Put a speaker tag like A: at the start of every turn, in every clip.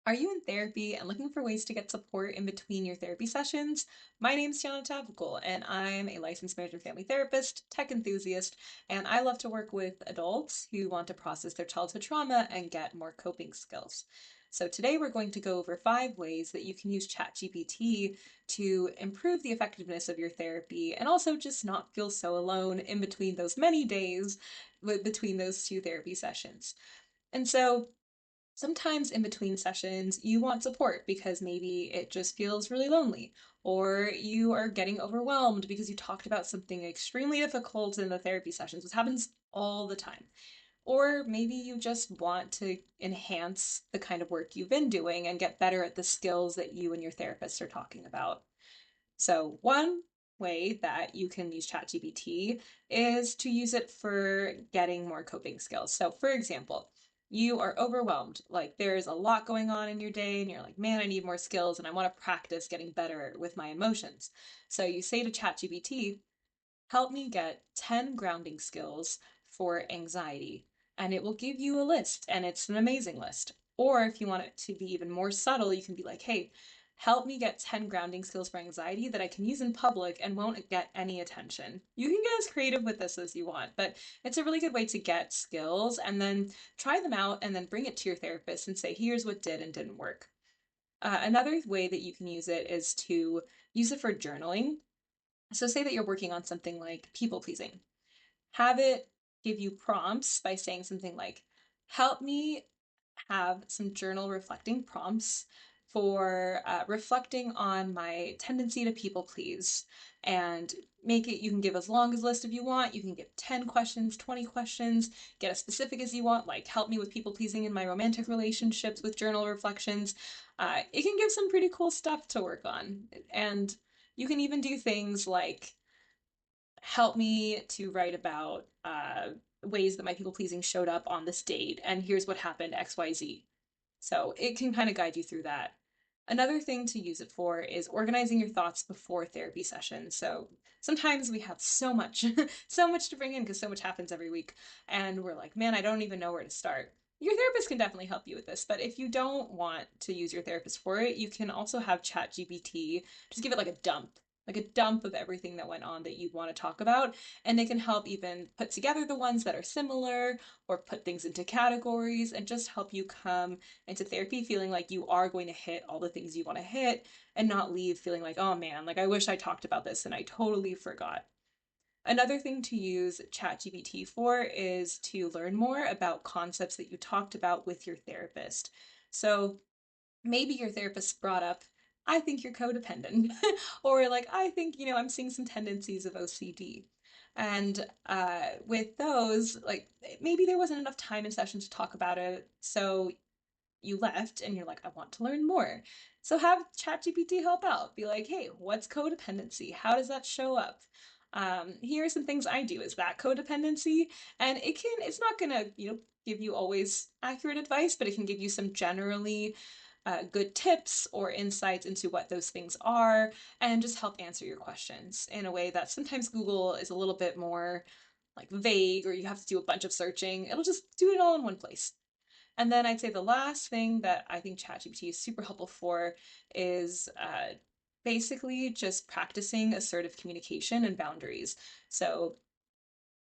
A: Are you in therapy and looking for ways to get support in between your therapy sessions? My name is Tiana Tavakul, and I'm a licensed marriage and family therapist, tech enthusiast, and I love to work with adults who want to process their childhood trauma and get more coping skills. So today we're going to go over 5 ways that you can use ChatGPT to improve the effectiveness of your therapy and also just not feel so alone in between those many days between those two therapy sessions. And so sometimes in between sessions, you want support because maybe it just feels really lonely, or you are getting overwhelmed because you talked about something extremely difficult in the therapy sessions, which happens all the time. Or maybe you just want to enhance the kind of work you've been doing and get better at the skills that you and your therapist are talking about. So, one way that you can use ChatGPT is to use it for getting more coping skills. So, for example, you are overwhelmed, like there's a lot going on in your day, and you're like, man, I need more skills and I want to practice getting better with my emotions. So, you say to ChatGPT, help me get 10 grounding skills for anxiety. And it will give you a list, and it's an amazing list. Or if you want it to be even more subtle, you can be like, hey, help me get 10 grounding skills for anxiety that I can use in public and won't get any attention. You can get as creative with this as you want, but it's a really good way to get skills and then try them out and then bring it to your therapist and say, here's what did and didn't work. Another way that you can use it is to use it for journaling. So, say that you're working on something like people pleasing. Have it give you prompts by saying something like, help me have some journal reflecting prompts for reflecting on my tendency to people please. And make it, you can give as long as list if you want. You can give 10 questions, 20 questions, get as specific as you want, like help me with people pleasing in my romantic relationships with journal reflections. It can give some pretty cool stuff to work on. And you can even do things like help me to write about ways that my people pleasing showed up on this date, and here's what happened, XYZ. So it can kind of guide you through that. Another thing to use it for is organizing your thoughts before therapy sessions. So sometimes we have so much, so much to bring in because so much happens every week. And we're like, man, I don't even know where to start. Your therapist can definitely help you with this, but if you don't want to use your therapist for it, you can also have ChatGPT just give it like a dump of everything that went on that you'd want to talk about. And it can help even put together the ones that are similar or put things into categories and just help you come into therapy feeling like you are going to hit all the things you want to hit and not leave feeling like, oh man, like I wish I talked about this and I totally forgot. Another thing to use ChatGPT for is to learn more about concepts that you talked about with your therapist. So maybe your therapist brought up, I think you're codependent, or like, I think, I'm seeing some tendencies of OCD. And with those, like, maybe there wasn't enough time in session to talk about it. So you left and you're like, I want to learn more. So have ChatGPT help out. Be like, hey, what's codependency? How does that show up? Here are some things I do. Is that codependency? And it's not gonna, give you always accurate advice, but it can give you some generally good tips or insights into what those things are and just help answer your questions in a way that sometimes Google is a little bit more like vague or you have to do a bunch of searching. It'll just do it all in one place. And then I'd say the last thing that I think ChatGPT is super helpful for is basically just practicing assertive communication and boundaries. So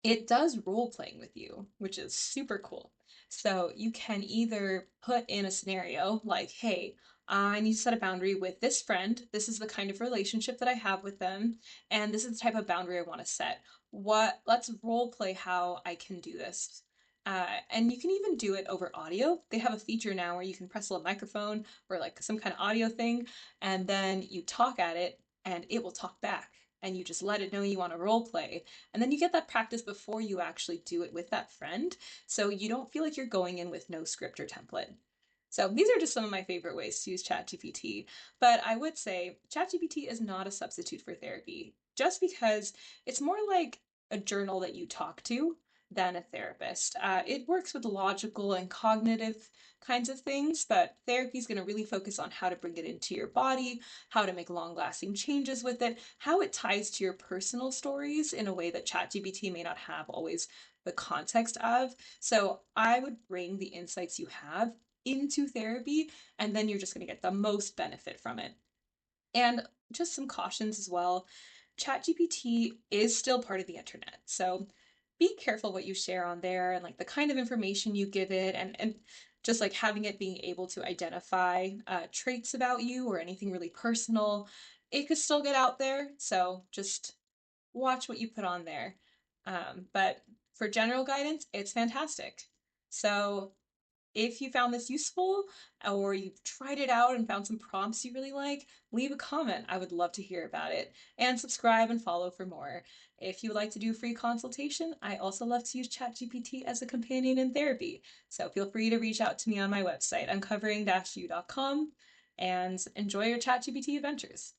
A: it does role playing with you, which is super cool. So you can either put in a scenario like, hey, I need to set a boundary with this friend. This is the kind of relationship that I have with them, and this is the type of boundary I want to set. Let's role play how I can do this. And you can even do it over audio. They have a feature now where you can press a little microphone or like some kind of audio thing, and then you talk at it and it will talk back. And you just let it know you want to role play. And then you get that practice before you actually do it with that friend. So you don't feel like you're going in with no script or template. So these are just some of my favorite ways to use ChatGPT. But I would say ChatGPT is not a substitute for therapy, just because it's more like a journal that you talk to than a therapist. It works with logical and cognitive kinds of things, but therapy is going to really focus on how to bring it into your body, how to make long lasting changes with it, how it ties to your personal stories in a way that ChatGPT may not have always the context of. So I would bring the insights you have into therapy, and then you're just going to get the most benefit from it. And just some cautions as well. ChatGPT is still part of the internet. So be careful what you share on there and like the kind of information you give it, and just like having it being able to identify traits about you or anything really personal. It could still get out there. So just watch what you put on there. But for general guidance, it's fantastic. So if you found this useful or you've tried it out and found some prompts you really like, leave a comment. I would love to hear about it. And subscribe and follow for more. If you would like to do a free consultation, I also love to use ChatGPT as a companion in therapy. So feel free to reach out to me on my website, uncovering-u.com, and enjoy your ChatGPT adventures.